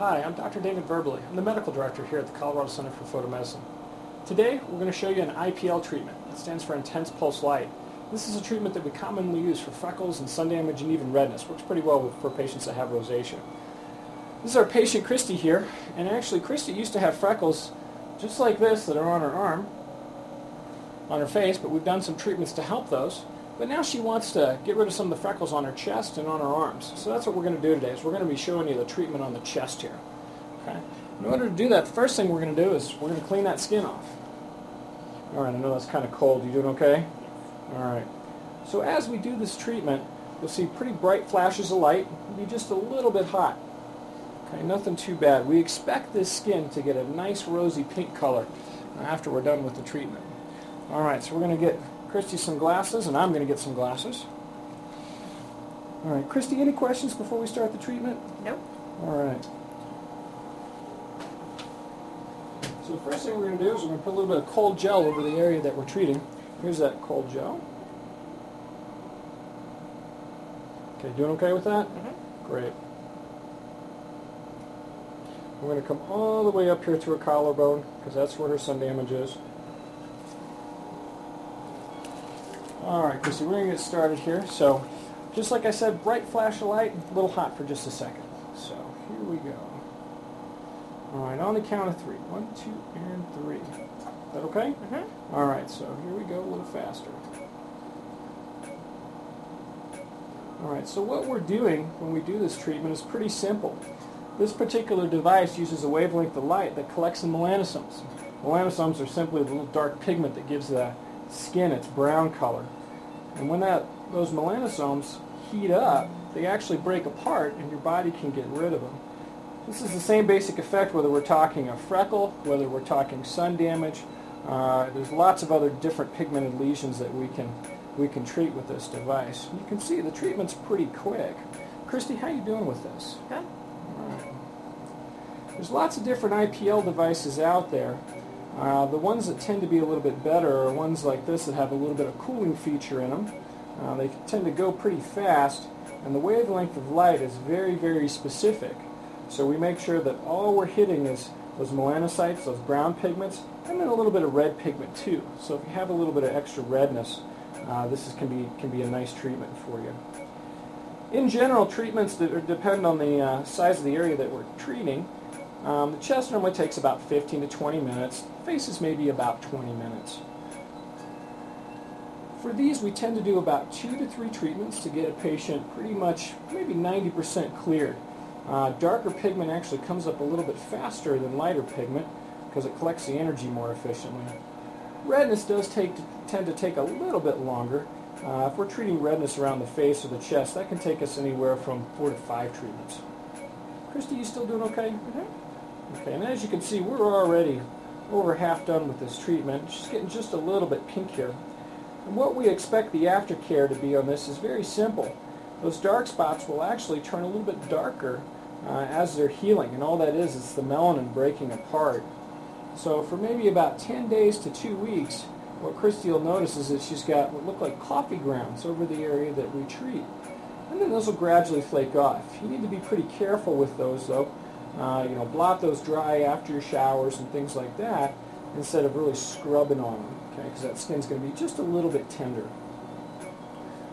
Hi, I'm Dr. David Verbally. I'm the medical director here at the Colorado Center for Photomedicine. Today, we're going to show you an IPL treatment. That stands for Intense Pulse Light. This is a treatment that we commonly use for freckles and sun damage and even redness. Works pretty well for patients that have rosacea. This is our patient Christy here, and actually Christy used to have freckles just like this that are on her arm, on her face, but we've done some treatments to help those. But now she wants to get rid of some of the freckles on her chest and on her arms. So that's what we're going to do today, is we're going to be showing you the treatment on the chest here. Okay? In order to do that, the first thing we're going to do is we're going to clean that skin off. All right, I know that's kind of cold. You doing okay? All right. So as we do this treatment, you'll see pretty bright flashes of light. It'll be just a little bit hot. Okay, nothing too bad. We expect this skin to get a nice rosy pink color after we're done with the treatment. All right, so we're going to get Christy some glasses, and I'm going to get some glasses. All right, Christy, any questions before we start the treatment? Nope. All right. So the first thing we're going to do is we're going to put a little bit of cold gel over the area that we're treating. Here's that cold gel. Okay, doing okay with that? Mm-hmm. Great. We're going to come all the way up here to her collarbone, because that's where her sun damage is. All right, Christy, we're going to get started here. So, just like I said, bright flash of light, a little hot for just a second. So, here we go. All right, on the count of 3. 1, 2, and 3. Is that okay? Mm-hmm. All right, so here we go a little faster. All right, so what we're doing when we do this treatment is pretty simple. This particular device uses a wavelength of light that collects in melanosomes. Melanosomes are simply the little dark pigment that gives the skin its brown color. And when those melanosomes heat up, they actually break apart and your body can get rid of them. This is the same basic effect whether we're talking a freckle, whether we're talking sun damage. There's lots of other different pigmented lesions that we can treat with this device. You can see the treatment's pretty quick. Christy, how you doing with this? Good. All right. There's lots of different IPL devices out there. The ones that tend to be a little bit better are ones like this that have a little bit of cooling feature in them. They tend to go pretty fast, and the wavelength of light is very, very specific. So we make sure that all we're hitting is those melanocytes, those brown pigments, and then a little bit of red pigment too. So if you have a little bit of extra redness, this can be a nice treatment for you. In general, treatments that depend on the size of the area that we're treating. The chest normally takes about 15 to 20 minutes. Faces maybe about 20 minutes. For these, we tend to do about 2 to 3 treatments to get a patient pretty much maybe 90% cleared. Darker pigment actually comes up a little bit faster than lighter pigment because it collects the energy more efficiently. Redness does tend to take a little bit longer. If we're treating redness around the face or the chest, that can take us anywhere from 4 to 5 treatments. Christy, you still doing okay? Mm-hmm. Okay, and as you can see, we're already over half done with this treatment. She's getting just a little bit pink here. And what we expect the aftercare to be on this is very simple. Those dark spots will actually turn a little bit darker as they're healing, and all that is the melanin breaking apart. So for maybe about 10 days to 2 weeks, what Christy will notice is that she's got what look like coffee grounds over the area that we treat. And then those will gradually flake off. You need to be pretty careful with those though. Blot those dry after your showers and things like that instead of really scrubbing on them, okay? Because that skin's going to be just a little bit tender.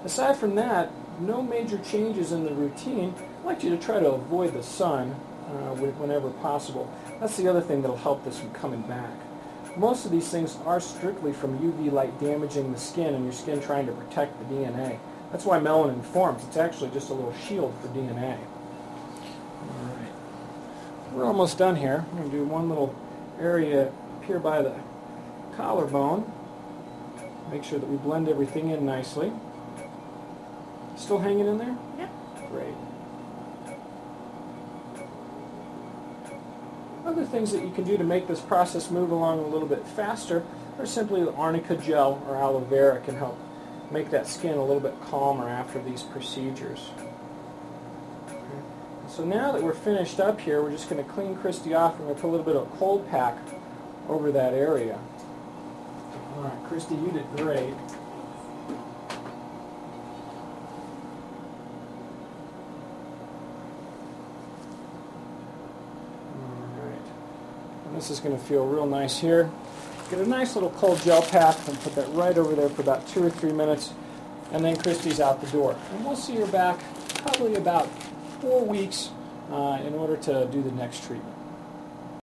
Aside from that, no major changes in the routine. I'd like you to try to avoid the sun whenever possible. That's the other thing that'll help this from coming back. Most of these things are strictly from UV light damaging the skin and your skin trying to protect the DNA. That's why melanin forms. It's actually just a little shield for DNA. All right. We're almost done here. I'm going to do one little area up here by the collarbone. Make sure that we blend everything in nicely. Still hanging in there? Yeah. Great. Other things that you can do to make this process move along a little bit faster are simply the arnica gel or aloe vera can help make that skin a little bit calmer after these procedures. Okay. So now that we're finished up here, we're just going to clean Christy off and we're going to put a little bit of cold pack over that area. All right, Christy, you did great. And this is going to feel real nice here. Get a nice little cold gel pack and put that right over there for about 2 or 3 minutes, and then Christy's out the door. And we'll see her back probably about 4 weeks in order to do the next treatment.